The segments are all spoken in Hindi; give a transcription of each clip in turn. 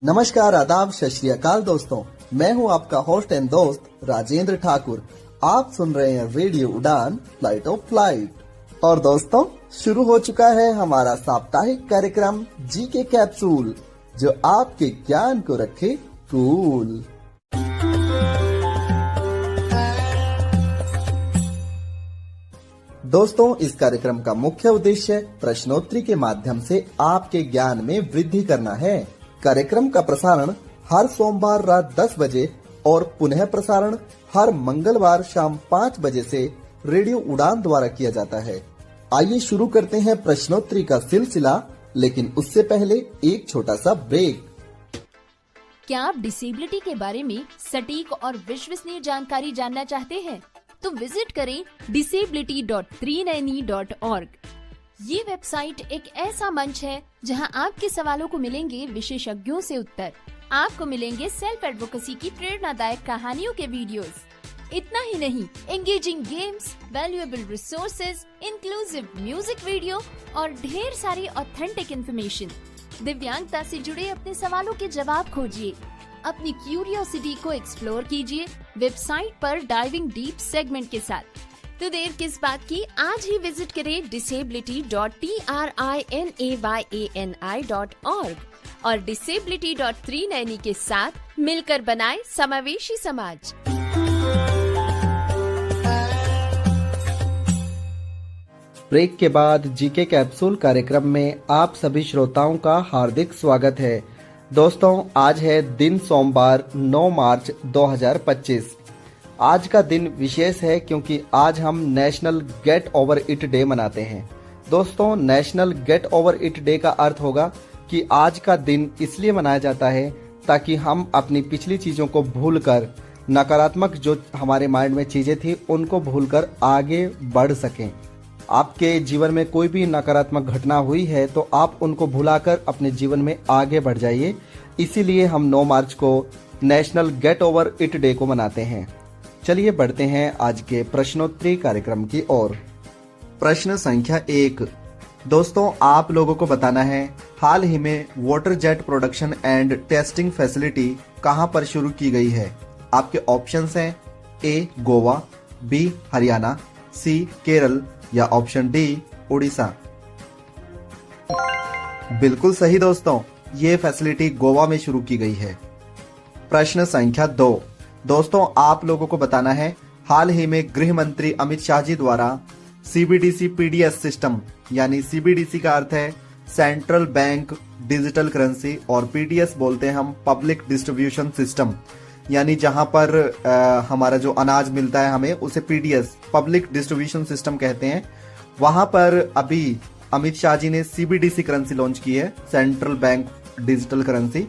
नमस्कार, आदाब, सत श्री अकाल दोस्तों। मैं हूं आपका होस्ट एंड दोस्त राजेंद्र ठाकुर। आप सुन रहे हैं रेडियो उड़ान फ्लाइट ऑफ फ्लाइट। और दोस्तों, शुरू हो चुका है हमारा साप्ताहिक कार्यक्रम जी के कैप्सूल, जो आपके ज्ञान को रखे कूल। दोस्तों, इस कार्यक्रम का मुख्य उद्देश्य प्रश्नोत्तरी के माध्यम से आपके ज्ञान में वृद्धि करना है। कार्यक्रम का प्रसारण हर सोमवार रात 10 बजे और पुनः प्रसारण हर मंगलवार शाम 5 बजे से रेडियो उड़ान द्वारा किया जाता है। आइए शुरू करते हैं प्रश्नोत्तरी का सिलसिला, लेकिन उससे पहले एक छोटा सा ब्रेक। क्या आप डिसेबिलिटी के बारे में सटीक और विश्वसनीय जानकारी जानना चाहते हैं? तो विजिट करें disability.390.org। ये वेबसाइट एक ऐसा मंच है जहां आपके सवालों को मिलेंगे विशेषज्ञों से उत्तर। आपको मिलेंगे सेल्फ एडवोकेसी की प्रेरणादायक कहानियों के वीडियोस। इतना ही नहीं, engaging games, valuable resources, inclusive music video और ढेर सारी ऑथेंटिक इन्फॉर्मेशन। दिव्यांगता से जुड़े अपने सवालों के जवाब खोजिए, अपनी क्यूरियोसिटी को एक्सप्लोर कीजिए वेबसाइट पर डाइविंग डीप सेगमेंट के साथ। तो देर किस बात की, आज ही विजिट करें disability.trinayani.org और disability.390 के साथ मिलकर बनाए समावेशी समाज। ब्रेक के बाद जीके कैप्सूल कार्यक्रम में आप सभी श्रोताओं का हार्दिक स्वागत है। दोस्तों, आज है दिन सोमवार 9 मार्च 2025। आज का दिन विशेष है क्योंकि आज हम national get over it day मनाते हैं। दोस्तों, national get over it day का अर्थ होगा कि आज का दिन इसलिए मनाया जाता है ताकि हम अपनी पिछली चीज़ों को भूलकर, नकारात्मक जो हमारे माइंड में चीज़ें थी उनको भूलकर आगे बढ़ सकें। आपके जीवन में कोई भी नकारात्मक घटना हुई है तो आप उनको भुलाकर अपने जीवन में आगे बढ़ जाइए। इसीलिए हम 9 मार्च को national get over it day को मनाते हैं। चलिए बढ़ते हैं आज के प्रश्नोत्तरी कार्यक्रम की ओर। प्रश्न संख्या 1। दोस्तों, आप लोगों को बताना है हाल ही में water jet production and testing facility कहां पर शुरू की गई है। आपके ऑप्शंस हैं ए गोवा, बी हरियाणा, सी केरल या ऑप्शन डी उड़ीसा। बिल्कुल सही दोस्तों, ये फैसिलिटी गोवा में शुरू की गई है। प्रश्न संख्या 2। दोस्तों, आप लोगों को बताना है हाल ही में गृह मंत्री अमित शाह जी द्वारा सीबीडीसी पीडीएस सिस्टम, यानी सीबीडीसी का अर्थ है सेंट्रल बैंक डिजिटल करेंसी और पीडीएस बोलते हैं हम पब्लिक डिस्ट्रीब्यूशन सिस्टम, यानी जहां पर हमारा जो अनाज मिलता है हमें उसे पीडीएस पब्लिक डिस्ट्रीब्यूशन सिस्टम कहते हैं। वहां पर अभी अमित शाह जी ने सीबीडीसी करेंसी लॉन्च की है, सेंट्रल बैंक डिजिटल करेंसी।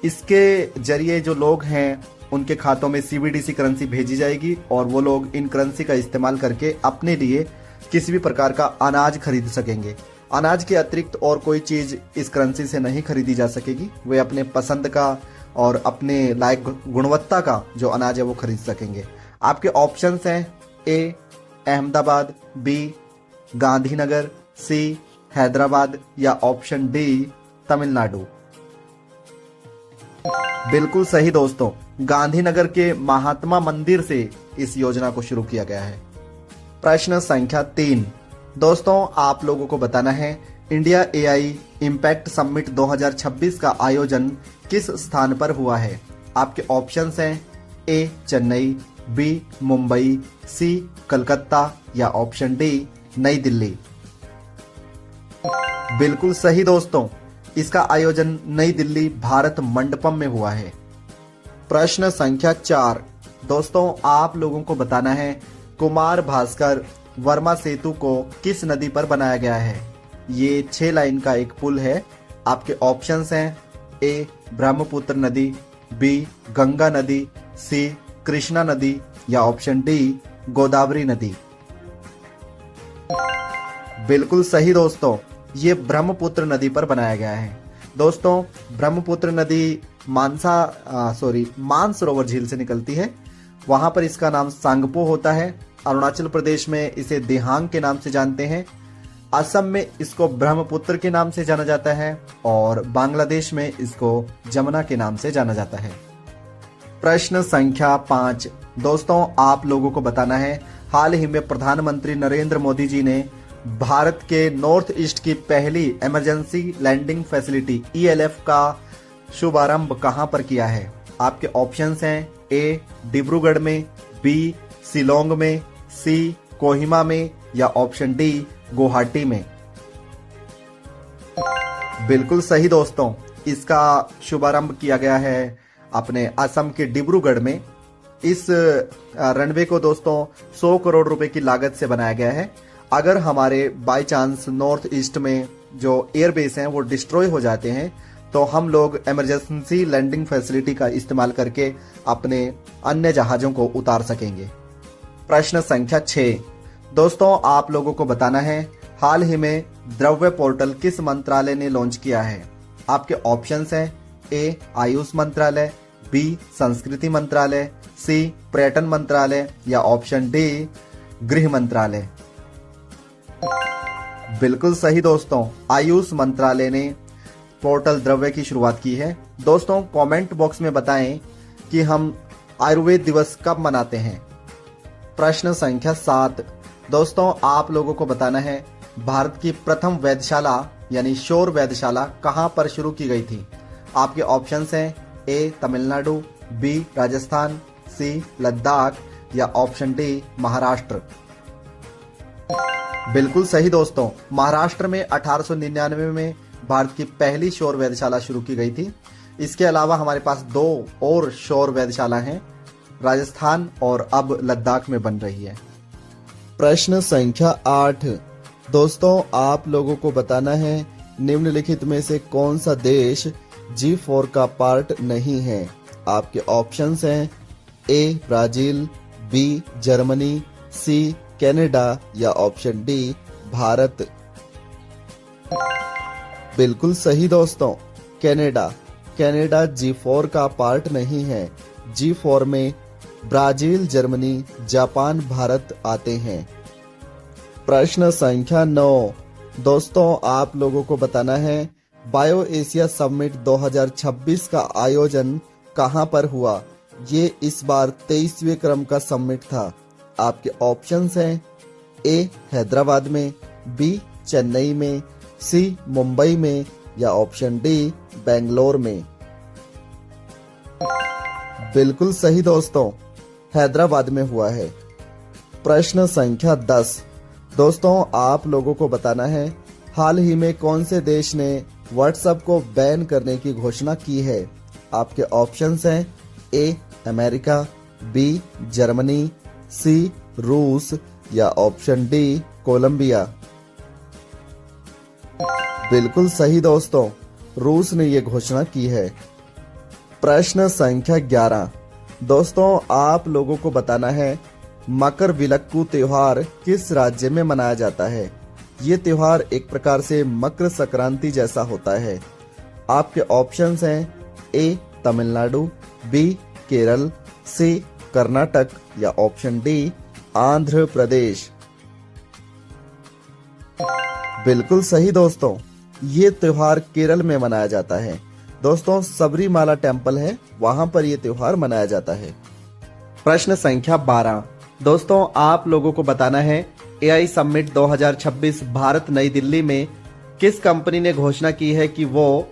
इसके जरिए जो लोग हैं उनके खातों में सीबीडीसी करेंसी भेजी जाएगी और वो लोग इन करेंसी का इस्तेमाल करके अपने लिए किसी भी प्रकार का अनाज खरीद सकेंगे। अनाज के अतिरिक्त और कोई चीज इस करेंसी से नहीं खरीदी जा सकेगी। वे अपने पसंद का और अपने लायक गुणवत्ता का जो अनाज है वो खरीद सकेंगे। आपके ऑप्शंस हैं ए अहमदाबाद, बी गांधीनगर, सी हैदराबाद या ऑप्शन डी तमिलनाडु। बिल्कुल सही दोस्तों, गांधीनगर के महात्मा मंदिर से इस योजना को शुरू किया गया है। प्रश्न संख्या 3। दोस्तों, आप लोगों को बताना है इंडिया एआई इम्पैक्ट समिट 2026 का आयोजन किस स्थान पर हुआ है। आपके ऑप्शंस हैं ए चेन्नई, बी मुंबई, सी कलकत्ता या ऑप्शन डी नई दिल्ली। बिल्कुल सही दोस्तों, इसका आयोजन नई दिल्ली भारत मंडपम में हुआ है। प्रश्न संख्या 4। दोस्तों, आप लोगों को बताना है कुमार भास्कर वर्मा सेतु को किस नदी पर बनाया गया है। ये 6 लाइन का एक पुल है। आपके ऑप्शंस हैं ए ब्रह्मपुत्र नदी, बी गंगा नदी, सी कृष्णा नदी या ऑप्शन डी गोदावरी नदी। बिल्कुल सही दोस्तों, ये ब्रह्मपुत्र नदी पर बनाया गया है। दोस्तों, ब्रह्मपुत्र नदी मानसरोवर झील से निकलती है। वहां पर इसका नाम सांगपो होता है। अरुणाचल प्रदेश में इसे देहांग के नाम से जानते हैं। असम में इसको ब्रह्मपुत्र के नाम से जाना जाता है और बांग्लादेश में इसको जमुना के नाम से जाना जाता है। प्रश्न संख्या 5। दोस्तों आप लोगों को बताना है, हाल ही में प्रधानमंत्री नरेंद्र मोदी जी ने भारत के नॉर्थ ईस्ट की पहली इमरजेंसी लैंडिंग फैसिलिटी ELF का शुभारंभ कहां पर किया है। आपके ऑप्शंस हैं ए डिब्रूगढ़ में, बी शिलोंग में, सी कोहिमा में या ऑप्शन डी गुवाहाटी में। बिल्कुल सही दोस्तों, इसका शुभारंभ किया गया है अपने असम के डिब्रूगढ़ में। इस रनवे को दोस्तों 100 करोड़ रुपए की लागत से बनाया गया है। अगर हमारे बाय चांस नॉर्थ ईस्ट में जो एयरबेस हैं वो डिस्ट्रॉय हो जाते हैं तो हम लोग इमरजेंसी लैंडिंग फैसिलिटी का इस्तेमाल करके अपने अन्य जहाजों को उतार सकेंगे। प्रश्न संख्या 6। दोस्तों आप लोगों को बताना है, हाल ही में द्रव्य पोर्टल किस मंत्रालय ने लॉन्च किया है। आपके ऑप्शंस हैं ए आयुष मंत्रालय, बी संस्कृति मंत्रालय, सी पर्यटन मंत्रालय या ऑप्शन डी गृह मंत्रालय। बिल्कुल सही दोस्तों, आयुष मंत्रालय ने पोर्टल द्रव्य की शुरुआत की है। दोस्तों कमेंट बॉक्स में बताएं कि हम आयुर्वेद दिवस कब मनाते हैं। प्रश्न संख्या 7। दोस्तों आप लोगों को बताना है, भारत की प्रथम वेधशाला यानी शोर वेधशाला कहां पर शुरू की गई थी। आपके ऑप्शंस हैं ए तमिलनाडु, बी राजस्थान, सी लद्दाख या ऑप्शन डी महाराष्ट्र। बिल्कुल सही दोस्तों, महाराष्ट्र में 1899 में भारत की पहली शोर वेधशाला शुरू की गई थी। इसके अलावा हमारे पास 2 और शोर वेधशाला हैं, राजस्थान और अब लद्दाख में बन रही है। प्रश्न संख्या 8। दोस्तों आप लोगों को बताना है, निम्नलिखित में से कौन सा देश G4 का पार्ट नहीं है। आपके ऑप्शंस हैं A Brazil, B Germany, C Canada या ऑप्शन डी भारत। बिल्कुल सही दोस्तों, कनाडा G4 का पार्ट नहीं है। G4 में ब्राजील, जर्मनी, जापान, भारत आते हैं। प्रश्न संख्या 9। दोस्तों आप लोगों को बताना है, बायो एशिया समिट 2026 का आयोजन कहां पर हुआ। ये इस बार 23वें क्रम का समिट था। आपके ऑप्शंस हैं ए हैदराबाद में, बी चेन्नई में, सी मुंबई में या ऑप्शन डी बेंगलोर में। बिल्कुल सही दोस्तों, हैदराबाद में हुआ है। प्रश्न संख्या 10। दोस्तों आप लोगों को बताना है, हाल ही में कौन से देश ने व्हाट्सएप को बैन करने की घोषणा की है। आपके ऑप्शंस हैं ए अमेरिका, बी जर्मनी, सी रूस या ऑप्शन डी कोलंबिया। बिल्कुल सही दोस्तों, रूस ने यह घोषणा की है। प्रश्न संख्या 11। दोस्तों आप लोगों को बताना है, मकर विलक्कू त्योहार किस राज्य में मनाया जाता है। ये त्योहार एक प्रकार से मकर संक्रांति जैसा होता है। आपके ऑप्शंस हैं ए तमिलनाडु, बी केरल, सी कर्नाटक या ऑप्शन डी आंध्र प्रदेश। बिल्कुल सही दोस्तों, ये त्योहार केरल में मनाया जाता है। दोस्तों सबरीमाला टेम्पल है, वहां पर यह त्योहार मनाया जाता है। प्रश्न संख्या 12। दोस्तों आप लोगों को बताना है, AI समिट 2026 भारत नई दिल्ली में किस कंपनी ने घोषणा की है कि वो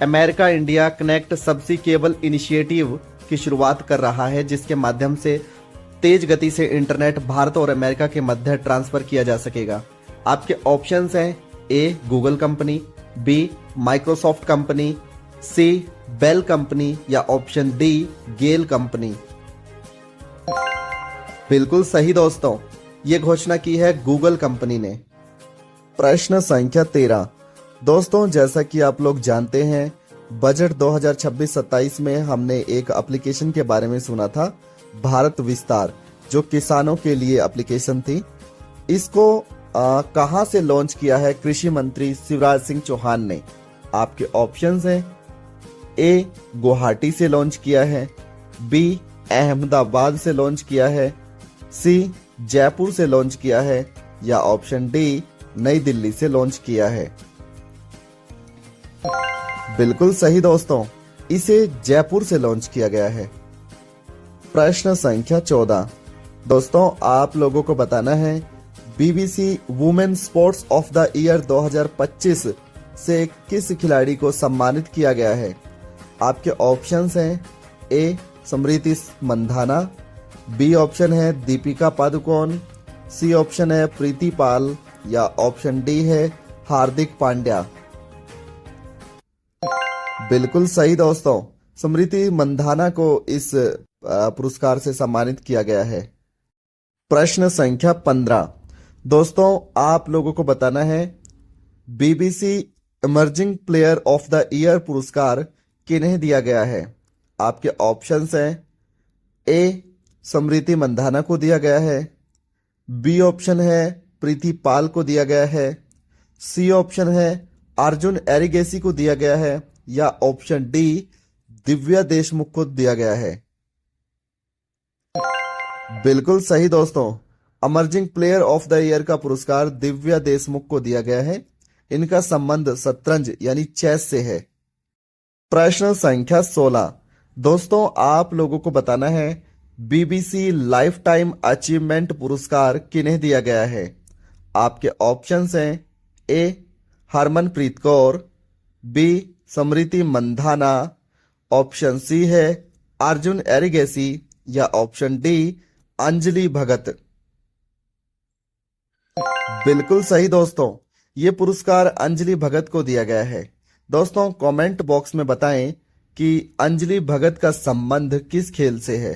अमेरिका इंडिया कनेक्ट सबसी केबल इनिशिएटिव की शुरुआत कर रहा है, जिसके माध्यम से तेज गति से इंटरनेट भारत और अमेरिका के मध्य ट्रांसफर किया जा सकेगा। आपके ऑप्शंस हैं A Google company, B Microsoft company, C Bell company या ऑप्शन डी गेल कंपनी। बिल्कुल सही दोस्तों, ये घोषणा की है गूगल कंपनी ने। प्रश्न संख्या 13। दोस्तों जैसा कि आप लोग जानते हैं, बजट 2026-27 में हमने एक एप्लीकेशन के बारे में सुना था, भारत विस्तार, जो किसानों के लिए एप्लीकेशन थी। इसको कहां से लॉन्च किया है कृषि मंत्री शिवराज सिंह चौहान ने। आपके ऑप्शंस हैं ए गुवाहाटी से लॉन्च किया है, बी अहमदाबाद से लॉन्च किया है, सी जयपुर से लॉन्च किया है या ऑप्शन डी नई दिल्ली से लॉन्च किया है? बिल्कुल सही दोस्तों, इसे जयपुर से लॉन्च किया गया है। प्रश्न संख्या 14 दोस्तों, आप लोगों को बताना है BBC women sports of the year 2025 से किस खिलाड़ी को सम्मानित किया गया है? आपके ऑप्शंस हैं ए स्मृति मंधाना, बी ऑप्शन है दीपिका पादुकोण, सी ऑप्शन है प्रीति पाल या ऑप्शन डी है हार्दिक पांड्या। बिल्कुल सही दोस्तों, स्मृति मंधाना को इस पुरस्कार से सम्मानित किया गया है। प्रश्न संख्या 15 दोस्तों, आप लोगों को बताना है BBC emerging player of the year पुरस्कार किन्हें दिया गया है? आपके ऑप्शंस हैं ए स्मृति मंधाना को दिया गया है, बी ऑप्शन है प्रीति पाल को दिया गया है, सी ऑप्शन है अर्जुन एरिगेसी को दिया गया है या ऑप्शन डी दिव्या देशमुख को दिया गया है। बिल्कुल सही दोस्तों, emerging player of the year का पुरस्कार दिव्या देशमुख को दिया गया है। इनका संबंध शतरंज यानी चेस से है। प्रश्न संख्या 16 दोस्तों, आप लोगों को बताना है बीबीसी लाइफ टाइम अचीवमेंट पुरस्कार किन्हें दिया गया है? आपके ऑप्शंस हैं ए Harmanpreet Kaur, B Smriti Mandhana, option C है अर्जुन एरिगेसी या ऑप्शन डी अंजलि भगत। बिल्कुल सही दोस्तों, ये पुरस्कार अंजलि भगत को दिया गया है। दोस्तों, कमेंट बॉक्स में बताएं कि अंजलि भगत का संबंध किस खेल से है।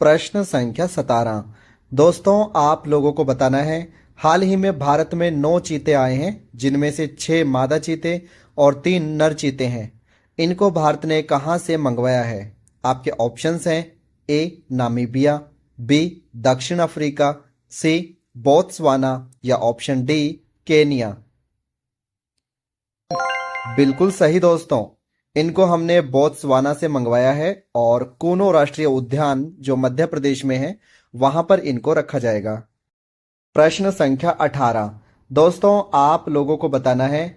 प्रश्न संख्या 17 दोस्तों, आप लोगों को बताना है हाल ही में भारत में 9 चीते आए हैं, जिनमें से 6 मादा चीते और 3 नर चीते हैं। इनको भारत ने कहां से मंगवाया है? आपके ऑप्शंस हैं ए नामीबिया, बी दक्षिण अफ्रीका, सी बोत्सवाना या ऑप्शन डी केनिया। बिल्कुल सही दोस्तों, इनको हमने बोत्सवाना से मंगवाया है और कूनो राष्ट्रीय उद्यान जो मध्य प्रदेश में है वहां पर इनको रखा जाएगा। प्रश्न संख्या 18 दोस्तों, आप लोगों को बताना है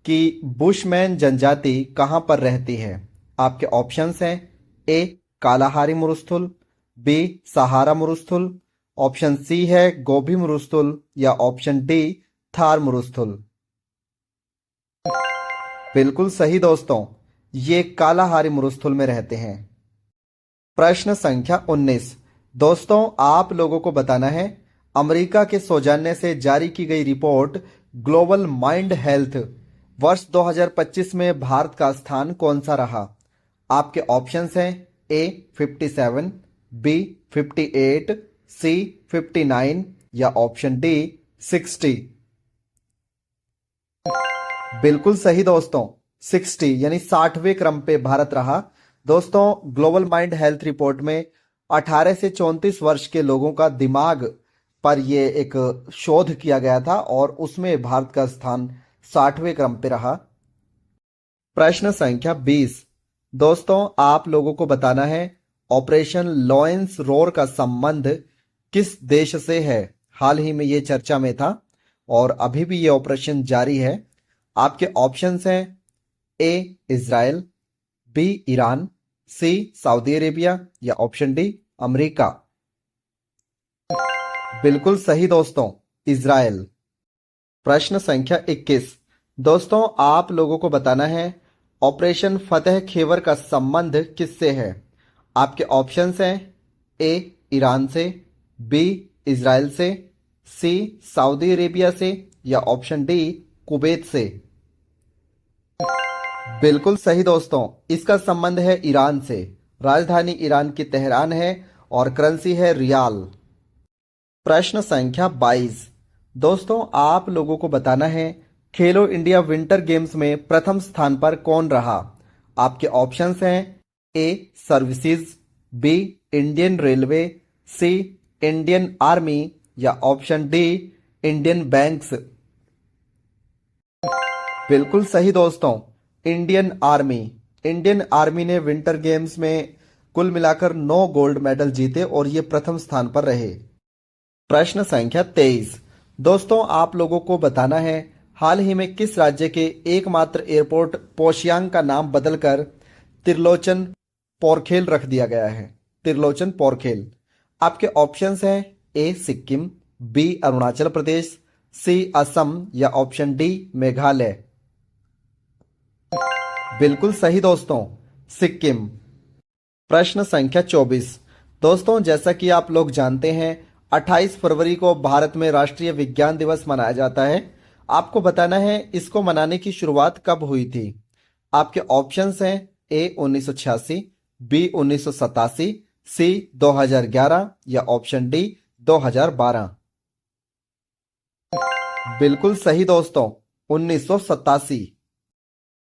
कि बुशमैन जनजाति कहां पर रहती है? आपके ऑप्शंस हैं ए कालाहारी मरुस्थल, बी सहारा मरुस्थल, ऑप्शन सी है गोबी मरुस्थल या ऑप्शन डी थार मरुस्थल। बिल्कुल सही दोस्तों, ये कालाहारी मरुस्थल में रहते हैं। प्रश्न संख्या 19 दोस्तों, आप लोगों को बताना है अमेरिका के सौजन्य से जारी की गई रिपोर्ट ग्लोबल माइंड हेल्थ वर्ष 2025 में भारत का स्थान कौन सा रहा? आपके ऑप्शंस हैं ए 57, बी 58, सी 59 या ऑप्शन डी 60। बिल्कुल सही दोस्तों, 60 यानी 60वें क्रम पे भारत रहा। दोस्तों, ग्लोबल माइंड हेल्थ रिपोर्ट में 18 से 34 वर्ष के लोगों का दिमाग पर यह एक शोध किया गया था और उसमें भारत का स्थान 60वें क्रम पे रहा। प्रश्न संख्या 20 दोस्तों, आप लोगों को बताना है ऑपरेशन लॉयंस रोर का संबंध किस देश से है? हाल ही में ये चर्चा में था और अभी भी ये ऑपरेशन जारी है। आपके ऑप्शंस हैं A Israel, B Iran, C Saudi Arabia या ऑप्शन डी अमेरिका। बिल्कुल सही दोस्तों, इजराइल। प्रश्न संख्या 21 दोस्तों, आप लोगों को बताना है ऑपरेशन फतेह खैबर का संबंध किससे है? आपके ऑप्शंस हैं ए ईरान से, बी इजराइल से, सी सऊदी अरेबिया से या ऑप्शन डी कुवैत से। बिल्कुल सही दोस्तों, इसका संबंध है ईरान से। राजधानी ईरान की तेहरान है और करेंसी है रियाल। प्रश्न संख्या 22 दोस्तों, आप लोगों को बताना है खेलो इंडिया विंटर गेम्स में प्रथम स्थान पर कौन रहा? आपके ऑप्शंस हैं ए सर्विसेज, बी इंडियन रेलवे, सी इंडियन आर्मी या ऑप्शन डी इंडियन बैंक्स। बिल्कुल सही दोस्तों, इंडियन आर्मी। इंडियन आर्मी ने विंटर गेम्स में कुल मिलाकर 9 गोल्ड मेडल जीते और ये प्रथम स्थान पर रहे। प्रश्न संख्या 23 दोस्तों आप लोगों को बताना है हाल ही में किस राज्य के एकमात्र एयरपोर्ट पोशियांग का नाम बदलकर त्रिलोचन पोरखेल रख दिया गया है। त्रिलोचन पोरखेल। आपके ऑप्शंस हैं ए सिक्किम, बी अरुणाचल प्रदेश, सी असम या ऑप्शन डी मेघालय। बिल्कुल सही दोस्तों, सिक्किम। प्रश्न संख्या 24। दोस्तों जैसा कि आप लोग जानते हैं 28 फरवरी को भारत में राष्ट्रीय विज्ञान दिवस मनाया जाता है। आपको बताना है इसको मनाने की शुरुआत कब हुई थी। आपके ऑप्शंस हैं ए 1986, बी 1987, सी 2011 या ऑप्शन डी 2012। बिल्कुल सही दोस्तों, 1987।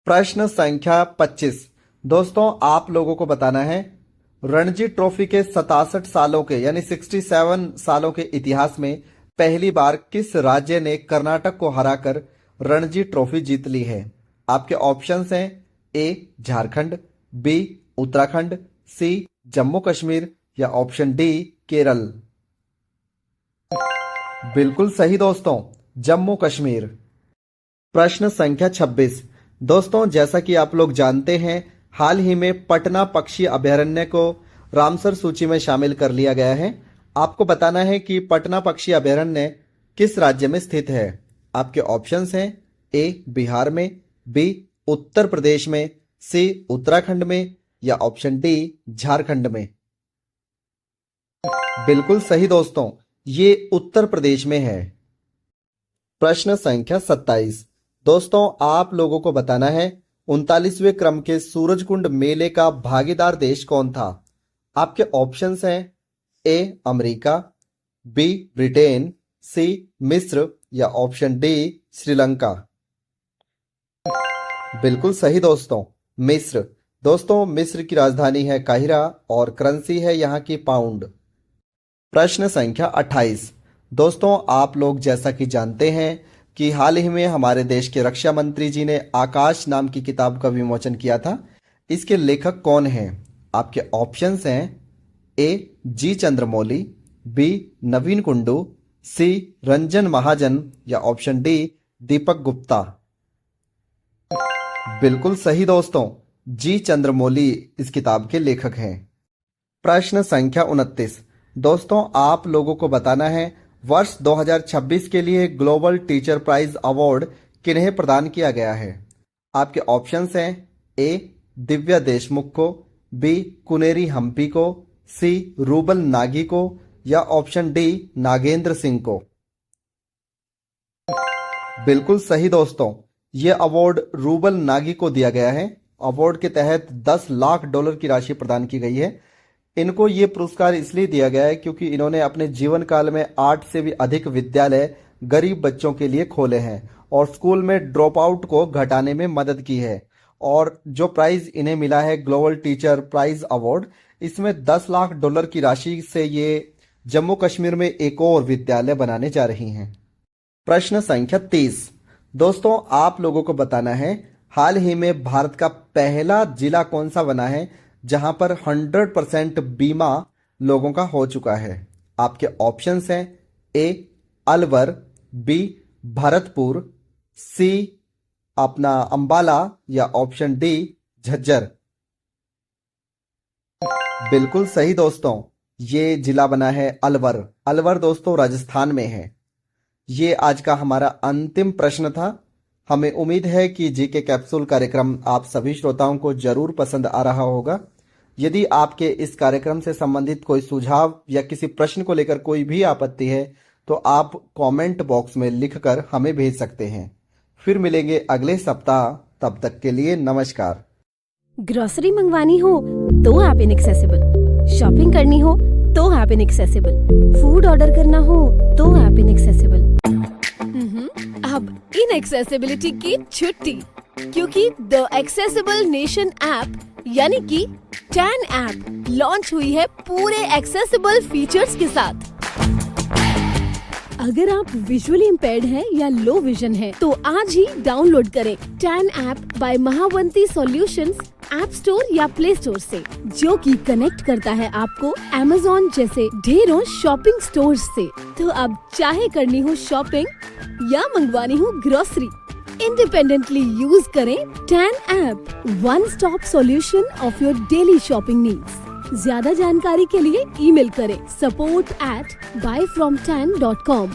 प्रश्न संख्या 25। दोस्तों आप लोगों को बताना है रणजी ट्रॉफी के 67 सालों के यानी 67 सालों के इतिहास में पहली बार किस राज्य ने कर्नाटक को हराकर रणजी ट्रॉफी जीत ली है। आपके ऑप्शंस हैं ए झारखंड, बी उत्तराखंड, सी जम्मू कश्मीर या ऑप्शन डी केरल। बिल्कुल सही दोस्तों, जम्मू कश्मीर। प्रश्न संख्या 26। दोस्तों जैसा कि आप लोग जानते हैं हाल ही में पटना पक्षी अभयारण्य को रामसर सूची में शामिल कर लिया गया है। आपको बताना है कि पटना पक्षी अभयारण्य किस राज्य में स्थित है। आपके ऑप्शंस हैं ए बिहार में, बी उत्तर प्रदेश में, सी उत्तराखंड में या ऑप्शन डी झारखंड में। बिल्कुल सही दोस्तों, ये उत्तर प्रदेश में है। प्रश्न संख्या 27। दोस्तों आप लोगों को बताना है 39वें क्रम के सूरजकुंड मेले का भागीदार देश कौन था। आपके ऑप्शंस हैं ए अमेरिका, बी ब्रिटेन, सी मिस्र या ऑप्शन डी श्रीलंका। बिल्कुल सही दोस्तों, मिस्र। दोस्तों मिस्र की राजधानी है काहिरा और करेंसी है यहाँ की पाउंड। प्रश्न संख्या 28। दोस्तों आप लोग जैसा कि जानते हैं कि हाल ही में हमारे देश के रक्षा मंत्री जी ने आकाश नाम की किताब का विमोचन किया था। इसके लेखक कौन हैं। आपके ऑप्शंस हैं ए जी चंद्रमौली, बी नवीन कुंडू, सी रंजन महाजन या ऑप्शन डी दीपक गुप्ता। बिल्कुल सही दोस्तों, जी चंद्रमौली इस किताब के लेखक हैं। प्रश्न संख्या 29। दोस्तों आप लोगों को बताना है वर्ष 2026 के लिए ग्लोबल टीचर प्राइज अवार्ड किन्हें प्रदान किया गया है। आपके ऑप्शंस हैं ए दिव्या देशमुख को, बी कुनेरी हम्पी को, सी रूबल नागी को या ऑप्शन डी नागेंद्र सिंह को। बिल्कुल सही दोस्तों, यह अवार्ड रूबल नागी को दिया गया है। अवार्ड के तहत 10 लाख डॉलर की राशि प्रदान की गई है। इनको ये पुरस्कार इसलिए दिया गया है क्योंकि इन्होंने अपने जीवन काल में 8 से भी अधिक विद्यालय गरीब बच्चों के लिए खोले हैं और स्कूल में ड्रॉप आउट को घटाने में मदद की है। और जो प्राइज इन्हें मिला है ग्लोबल टीचर प्राइज अवार्ड, इसमें 10 लाख डॉलर की राशि से ये जम्मू कश्मीर में एक और विद्यालय बनाने जा रही हैं। प्रश्न संख्या 30। दोस्तों आप लोगों को बताना है हाल ही में भारत का पहला जिला कौन सा बना है जहां पर 100% बीमा लोगों का हो चुका है। आपके ऑप्शंस हैं ए अलवर, बी भरतपुर, सी अपना अंबाला या ऑप्शन डी झज्जर। बिल्कुल सही दोस्तों, ये जिला बना है अलवर। अलवर दोस्तों राजस्थान में है। ये आज का हमारा अंतिम प्रश्न था। हमें उम्मीद है कि जीके कैप्सूल कार्यक्रम आप सभी श्रोताओं को जरूर पसंद आ रहा होगा। यदि आपके इस कार्यक्रम से संबंधित कोई सुझाव या किसी प्रश्न को लेकर कोई भी आपत्ति है तो आप कमेंट बॉक्स में लिखकर हमें भेज सकते हैं। फिर मिलेंगे अगले सप्ताह, तब तक के लिए नमस्कार। ग्रोसरी मंगवानी हो तो ऐप इनएक्सेसिबल, शॉपिंग करनी हो तो ऐप इनएक्सेसिबल, फूड ऑर्डर करना हो तो ऐप इनएक्सेसिबल। अब इनएक्सेसिबिलिटी की छुट्टी, क्योंकि द एक्सेसिबल नेशन ऐप यानी कि टैन ऐप लॉन्च हुई है पूरे एक्सेसिबल फीचर्स के साथ। अगर आप विजुअली इम्पेयर्ड हैं या लो विजन हैं, तो आज ही डाउनलोड करें टैन app by Mahavanti solutions app store या प्ले स्टोर से, जो कि कनेक्ट करता है आपको Amazon जैसे ढेरों शॉपिंग स्टोर्स से। तो अब चाहे करनी हो शॉपिंग या मंगवानी हो ग्रोसरी, इंडिपेंडेंटली यूज करें टैन app, one stop solution of your daily shopping needs. ज्यादा जानकारी के लिए ईमेल करें support@buyfromtan.com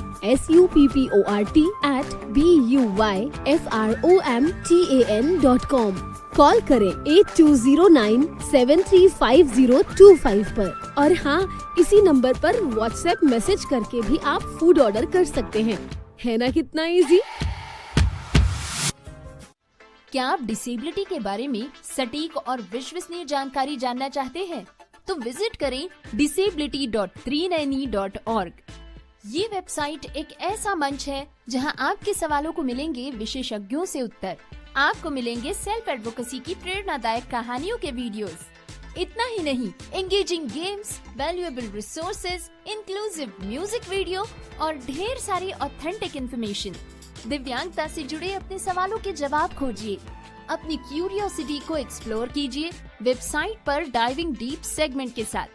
support@buyfromtan.com। कॉल करें 8209-735025 पर। और हाँ, इसी नंबर पर व्हाट्सएप मैसेज करके भी आप फूड ऑर्डर कर सकते हैं। है ना कितना इजी? क्या आप डिसेबिलिटी के बारे में सटीक और विश्वसनीय जानकारी जानना चाहते हैं? तो विजिट करें disability.390.org। ये वेबसाइट एक ऐसा मंच है जहां आपके सवालों को मिलेंगे विशेषज्ञों से उत्तर। आपको मिलेंगे सेल्फ एडवोकेसी की प्रेरणादायक कहानियों के वीडियोस। इतना ही नहीं, engaging games, valuable resources, inclusive music video और ढेर सारी ऑथेंटिक इन्फॉर्मेशन। दिव्यांगता से जुड़े अपने सवालों के जवाब खोजिए, अपनी क्यूरियोसिटी को एक्सप्लोर कीजिए वेबसाइट पर डाइविंग डीप सेगमेंट के साथ।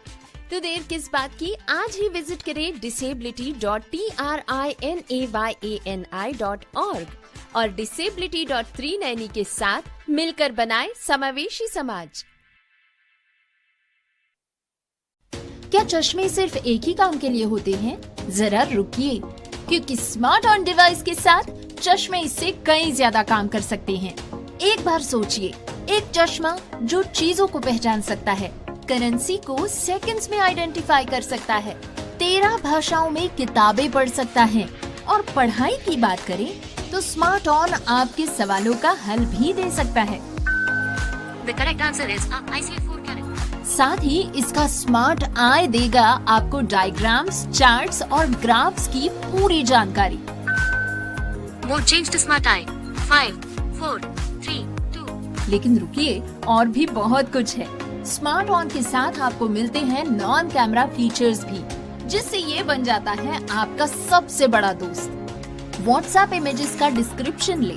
तो देर किस बात की, आज ही विजिट करें disability.trinayani.org और disability.390 के साथ मिलकर बनाए समावेशी समाज। क्या चश्मे सिर्फ एक ही काम के लिए होते हैं? जरा रुकिए, क्योंकि स्मार्ट ऑन डिवाइस के साथ चश्मे इससे कई ज्यादा काम कर सकते हैं। एक बार सोचिए, एक चश्मा जो चीजों को पहचान सकता है, करेंसी को सेकंड्स में आइडेंटिफाई कर सकता है, 13 भाषाओं में किताबें पढ़ सकता है। और पढ़ाई की बात करें तो स्मार्ट ऑन आपके सवालों का हल भी दे सकता है। The correct answer is ICF4 character. साथ ही इसका स्मार्ट आई देगा आपको डायग्राम्स, चार्ट्स और ग्राफ्स की पूरी जानकारी। Mode change to smart eye. 5, 4, 3, 2. लेकिन रुकिए, और भी बहुत कुछ है। स्मार्ट ऑन के साथ आपको मिलते हैं नॉन कैमरा फीचर्स भी, जिससे ये बन जाता है आपका सबसे बड़ा दोस्त। व्हाट्सएप इमेजेस का डिस्क्रिप्शन ले,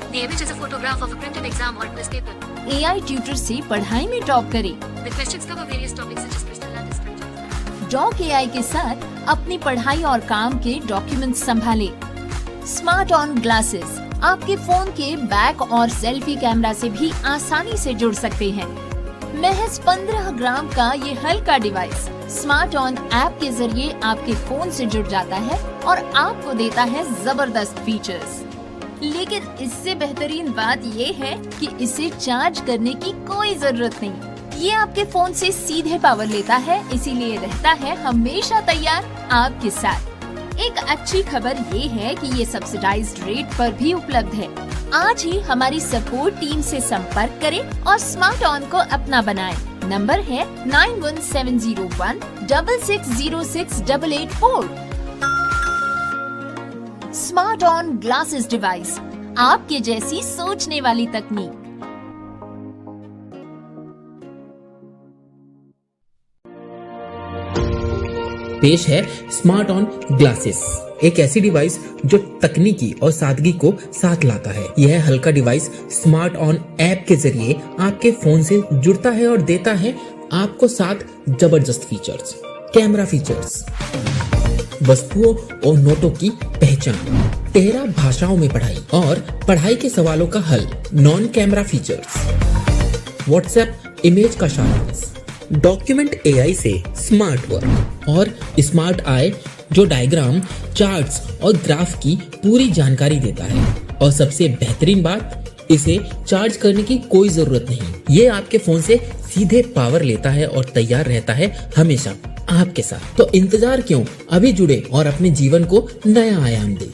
The image is a photograph of a printed exam or quiz paper. AI tutor से पढ़ाई में टॉप करें। The questions cover various topics such as crystal and structure. Doc AI के साथ अपनी पढ़ाई और काम के डॉक्यूमेंट्स संभालें। स्मार्ट ऑन ग्लासेस आपके फोन के बैक और सेल्फी कैमरा से भी आसानी से जुड़ सकते हैं। महज 15 ग्राम का ये हल्का डिवाइस स्मार्ट ऑन ऐप के जरिए आपके फोन से जुड़ जाता है और आपको देता है जबरदस्त फीचर्स। लेकिन इससे बेहतरीन बात ये है कि इसे चार्ज करने की कोई जरूरत नहीं। ये आपके फोन से सीधे पावर लेता है, इसीलिए रहता है हमेशा तैयार आपके साथ। एक अच्छी खबर ये है कि ये सब्सिडाइज्ड रेट पर भी उपलब्ध है। आज ही हमारी सपोर्ट टीम से संपर्क करें और स्मार्ट ऑन को अपना बनाएं। नंबर है 917016606884। स्मार्ट ऑन ग्लासेस डिवाइस, आपके जैसी सोचने वाली तकनीक। पेश है स्मार्ट ऑन ग्लासेस, एक ऐसी डिवाइस जो तकनीकी और सादगी को साथ लाता है। यह हल्का डिवाइस स्मार्ट ऑन ऐप के जरिए आपके फोन से जुड़ता है और देता है आपको 7 जबरदस्त फीचर्स। कैमरा फीचर्स, वस्तुओं और नोटों की पहचान, 13 भाषाओं में पढ़ाई और पढ़ाई के सवालों का हल। Non camera features, WhatsApp image का सारांश, डॉक्यूमेंट AI से स्मार्ट वर्क और स्मार्ट आई जो डायग्राम, चार्ट्स और ग्राफ की पूरी जानकारी देता है। और सबसे बेहतरीन बात, इसे चार्ज करने की कोई जरूरत नहीं। ये आपके फोन से सीधे पावर लेता है और तैयार रहता है हमेशा आपके साथ। तो इंतजार क्यों, अभी जुड़े और अपने जीवन को नया आयाम दे।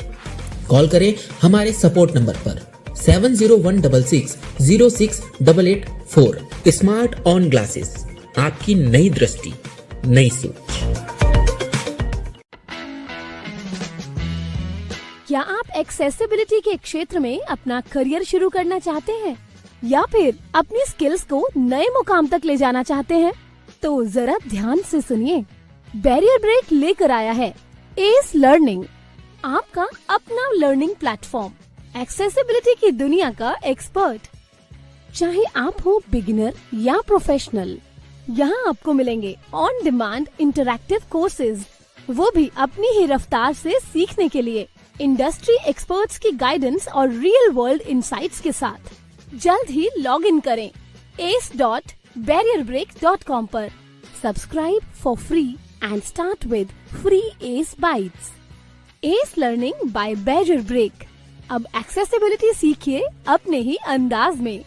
कॉल करें हमारे सपोर्ट नंबर पर 7016606884। स्मार्ट ऑन ग्लासेस, आपकी नई दृष्टि, नई सोच। क्या आप एक्सेसिबिलिटी के क्षेत्र में अपना करियर शुरू करना चाहते हैं या फिर अपनी स्किल्स को नए मुकाम तक ले जाना चाहते हैं? तो जरा ध्यान से सुनिए, बैरियर ब्रेक लेकर आया है एस लर्निंग, आपका अपना लर्निंग प्लेटफॉर्म, एक्सेसिबिलिटी की दुनिया का एक्सपर्ट। चाहे आप हो बिगिनर या प्रोफेशनल, यहाँ आपको मिलेंगे ऑन डिमांड इंटरैक्टिव कोर्सेज, वो भी अपनी ही रफ्तार से सीखने के लिए, इंडस्ट्री एक्सपर्ट्स की गाइडेंस और रियल वर्ल्ड इंसाइट्स के साथ। जल्द ही लॉग इन करें ace.barrierbreak.com पर। Subscribe for free and start with free Ace bytes. Ace learning by Barrier Break. अब एक्सेसिबिलिटी सीखिए अपने ही अंदाज में।